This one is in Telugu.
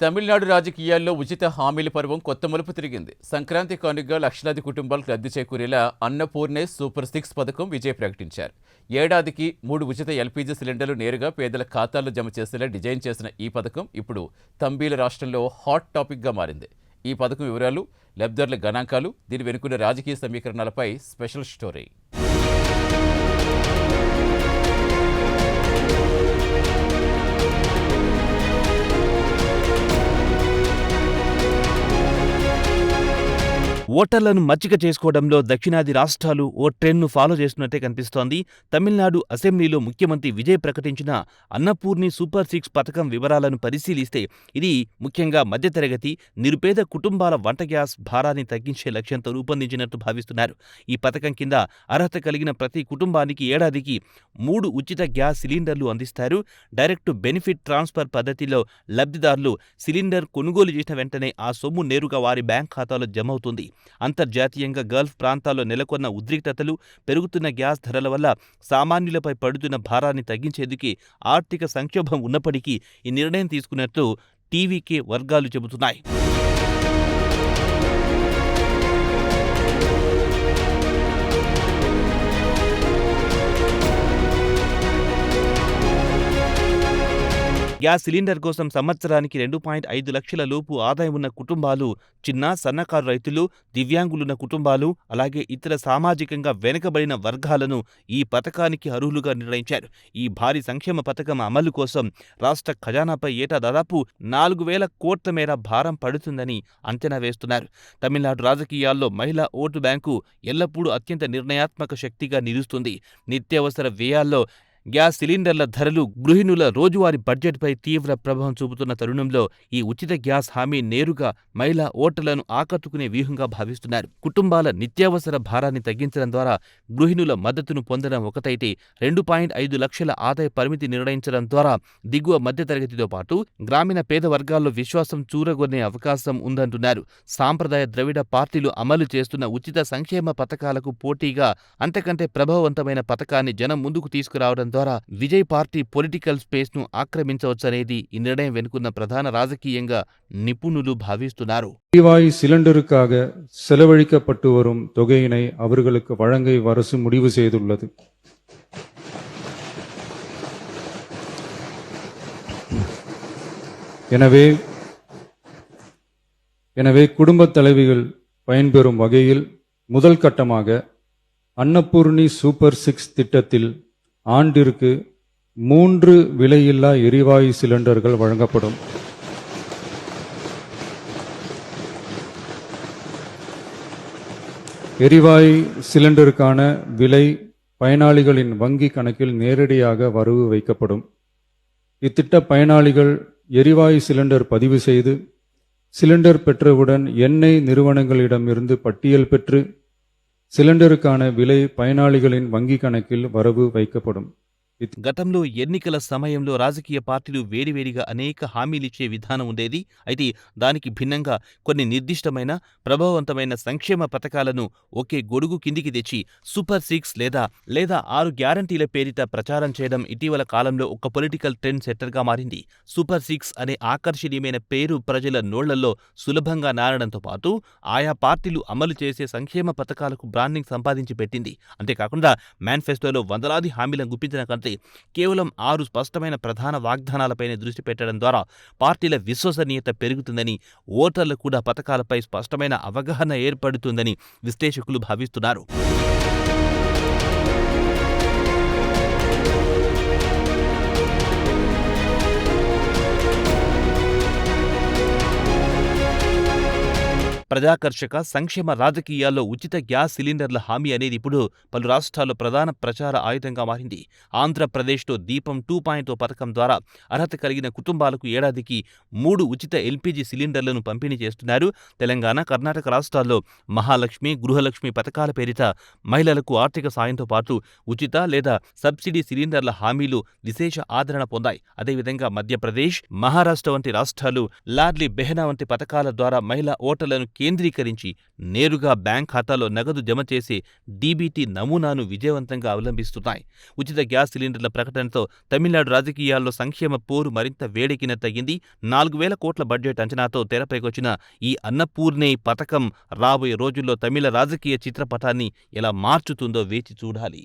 తమిళనాడు రాజకీయాల్లో ఉచిత హామీల పర్వం కొత్త మలుపు తిరిగింది. సంక్రాంతి కానుకగా లక్షలాది కుటుంబాలకు లబ్ధి చేకూరేలా అన్నపూర్ణే సూపర్ 6 పథకం విజయ్ ప్రకటించారు. ఏడాదికి 3 ఉచిత ఎల్పీజీ సిలిండర్లు నేరుగా పేదల ఖాతాల్లో జమ చేసేలా డిజైన్ చేసిన ఈ పథకం ఇప్పుడు తంబీల రాష్ట్రంలో హాట్ టాపిక్గా మారింది. ఈ పథకం వివరాలు, లబ్ధిదారుల గణాంకాలు, దీని వెనుకున్న రాజకీయ సమీకరణాలపై స్పెషల్ స్టోరీ. ఓటర్లను మచ్చిక చేసుకోవడంలో దక్షిణాది రాష్ట్రాలు ఓ ట్రెండ్ను ఫాలో చేస్తున్నట్టే కనిపిస్తోంది. తమిళనాడు అసెంబ్లీలో ముఖ్యమంత్రి విజయ్ ప్రకటించిన అన్నపూర్ణి సూపర్ 6 పథకం వివరాలను పరిశీలిస్తే ఇది ముఖ్యంగా మధ్యతరగతి, నిరుపేద కుటుంబాల వంట గ్యాస్ భారాన్ని తగ్గించే లక్ష్యంతో రూపొందించినట్టు భావిస్తున్నారు. ఈ పథకం కింద అర్హత కలిగిన ప్రతి కుటుంబానికి ఏడాదికి 3 ఉచిత గ్యాస్ సిలిండర్లు అందిస్తారు. డైరెక్ట్ బెనిఫిట్ ట్రాన్స్ఫర్ పద్ధతిలో లబ్ధిదారులు సిలిండర్ కొనుగోలు చేసిన వెంటనే ఆ సొమ్ము నేరుగా వారి బ్యాంక్ ఖాతాలో జమ అవుతుంది. అంతర్జాతీయంగా గల్ఫ్ ప్రాంతాల్లో నెలకొన్న ఉద్రిక్తతలు, పెరుగుతున్న గ్యాస్ ధరల వల్ల సామాన్యులపై పడుతున్న భారాన్ని తగ్గించేందుకే ఆర్థిక సంక్షోభం ఉన్నప్పటికీ ఈ నిర్ణయం తీసుకున్నట్లు టీవీకే వర్గాలు చెబుతున్నాయి. గ్యాస్ సిలిండర్ కోసం సంవత్సరానికి 2.5 లక్షల లోపు ఆదాయం ఉన్న కుటుంబాలు, చిన్న సన్నకారు రైతులు, దివ్యాంగులున్న కుటుంబాలు, అలాగే ఇతర సామాజికంగా వెనుకబడిన వర్గాలను ఈ పథకానికి అర్హులుగా నిర్ణయించారు. ఈ భారీ సంక్షేమ పథకం అమలు కోసం రాష్ట్ర ఖజానాపై ఏటా దాదాపు 4,000 కోట్ల మేర భారం పడుతుందని అంచనా వేస్తున్నారు. తమిళనాడు రాజకీయాల్లో మహిళా ఓటు బ్యాంకు ఎల్లప్పుడూ అత్యంత నిర్ణయాత్మక శక్తిగా నిలుస్తుంది. నిత్యావసర వ్యయాల్లో గ్యాస్ సిలిండర్ల ధరలు గృహిణుల రోజువారీ బడ్జెట్పై తీవ్ర ప్రభావం చూపుతున్న తరుణంలో ఈ ఉచిత గ్యాస్ హామీ నేరుగా మహిళా ఓటర్లను ఆకట్టుకునే వ్యూహంగా భావిస్తున్నారు. కుటుంబాల నిత్యావసర భారాన్ని తగ్గించడం ద్వారా గృహిణుల మద్దతును పొందడం ఒకటైతే 2.5 లక్షల ఆదాయ పరిమితి నిర్ణయించడం ద్వారా దిగువ మధ్యతరగతితో పాటు గ్రామీణ పేద వర్గాల్లో విశ్వాసం చూరగొనే అవకాశం ఉందంటున్నారు. సాంప్రదాయ ద్రవిడ పార్టీలు అమలు చేస్తున్న ఉచిత సంక్షేమ పథకాలకు పోటీగా అంతకంటే ప్రభావవంతమైన పథకాన్ని జనం ముందుకు తీసుకురావడం ద్వారా విజయ్ పార్టీ పొలిటికల్ స్పేస్ ను ஆக்கிரமிச்சவச்சనేది ఈ నిర్ణయం వెనుకున్న ప్రధాన రాజకీయంగా நிபுணர்கள் భావిస్తున్నారు. எரிவாயு சிலிண்டருக்காக செலவழிக்கப்பட்டு வரும் தொகையினை அவர்களுக்கு வழங்க அரசு முடிவு செய்துள்ளது. எனவே குடும்பத் தலைவிகள் பயன்பெறும் வகையில் முதல் கட்டமாக அன்னபூர்ணி சூப்பர் 6 திட்டத்தில் ஆண்டிற்கு 3 விலையில்லா எரிவாயு சிலிண்டர்கள் வழங்கப்படும். எரிவாயு சிலிண்டருக்கான விலை பயனாளிகளின் வங்கி கணக்கில் நேரடியாக வரவு வைக்கப்படும். இத்திட்ட பயனாளிகள் எரிவாயு சிலிண்டர் பதிவு செய்து சிலிண்டர் பெற்றவுடன் எண்ணெய் நிறுவனங்களிடமிருந்து பட்டியல் பெற்று సిలిండరుకాన విలై பயனாளிகளின் வங்கி கணக்கில் வரவு வைக்கப்படும். గతంలో ఎన్నికల సమయంలో రాజకీయ పార్టీలు వేడివేడిగా అనేక హామీలిచ్చే విధానం ఉండేది. అయితే దానికి భిన్నంగా కొన్ని నిర్దిష్టమైన ప్రభావవంతమైన సంక్షేమ పథకాలను ఒకే గొడుగు కిందికి తెచ్చి సూపర్ 6 లేదా 6 గ్యారంటీల పేరిట ప్రచారం చేయడం ఇటీవల కాలంలో ఒక పొలిటికల్ ట్రెండ్ సెట్టర్గా మారింది. సూపర్ 6 అనే ఆకర్షణీయమైన పేరు ప్రజల నోళ్లలో సులభంగా నారడంతో పాటు ఆయా పార్టీలు అమలు చేసే సంక్షేమ పథకాలకు బ్రాండింగ్ సంపాదించి పెట్టింది. అంతేకాకుండా మేనిఫెస్టోలో వందలాది హామీలను గుప్పించిన కంటే కేవలం 6 స్పష్టమైన ప్రధాన వాగ్దానాలపైనే దృష్టి పెట్టడం ద్వారా పార్టీల విశ్వసనీయత పెరుగుతుందని, ఓటర్లు కూడా పథకాలపై స్పష్టమైన అవగాహన ఏర్పడుతుందని విశ్లేషకులు భావిస్తున్నారు. ప్రజాకర్షక సంక్షేమ రాజకీయాల్లో ఉచిత గ్యాస్ సిలిండర్ల హామీ అనేది ఇప్పుడు పలు రాష్ట్రాల్లో ప్రధాన ప్రచార ఆయుధంగా మారింది. ఆంధ్రప్రదేశ్లో దీపం 2.0 పథకం ద్వారా అర్హత కలిగిన కుటుంబాలకు ఏడాదికి 3 ఉచిత ఎల్పీజీ సిలిండర్లను పంపిణీ చేస్తున్నారు. తెలంగాణ, కర్ణాటక రాష్ట్రాల్లో మహాలక్ష్మి, గృహలక్ష్మి పథకాల పేరిట మహిళలకు ఆర్థిక సాయంతో పాటు ఉచిత లేదా సబ్సిడీ సిలిండర్ల హామీలు విశేష ఆదరణ పొందాయి. అదేవిధంగా మధ్యప్రదేశ్, మహారాష్ట్ర వంటి రాష్ట్రాలు లాడ్లీ బెహనా వంటి పథకాల ద్వారా మహిళా ఓటర్లను కేంద్రీకరించి నేరుగా బ్యాంక్ ఖాతాలో నగదు జమ చేసే డీబీటీ నమూనాను విజయవంతంగా అవలంబిస్తున్నాయి. ఉచిత గ్యాస్ సిలిండర్ల ప్రకటనతో తమిళనాడు రాజకీయాల్లో సంక్షేమ పోరు మరింత వేడెక్కినట్టయింది. 4,000 కోట్ల బడ్జెట్ అంచనాతో తెరపైకొచ్చిన ఈ అన్నపూర్ణే పథకం రాబోయే రోజుల్లో తమిళ రాజకీయ చిత్రపటాన్ని ఎలా మార్చుతుందో వేచి చూడాలి.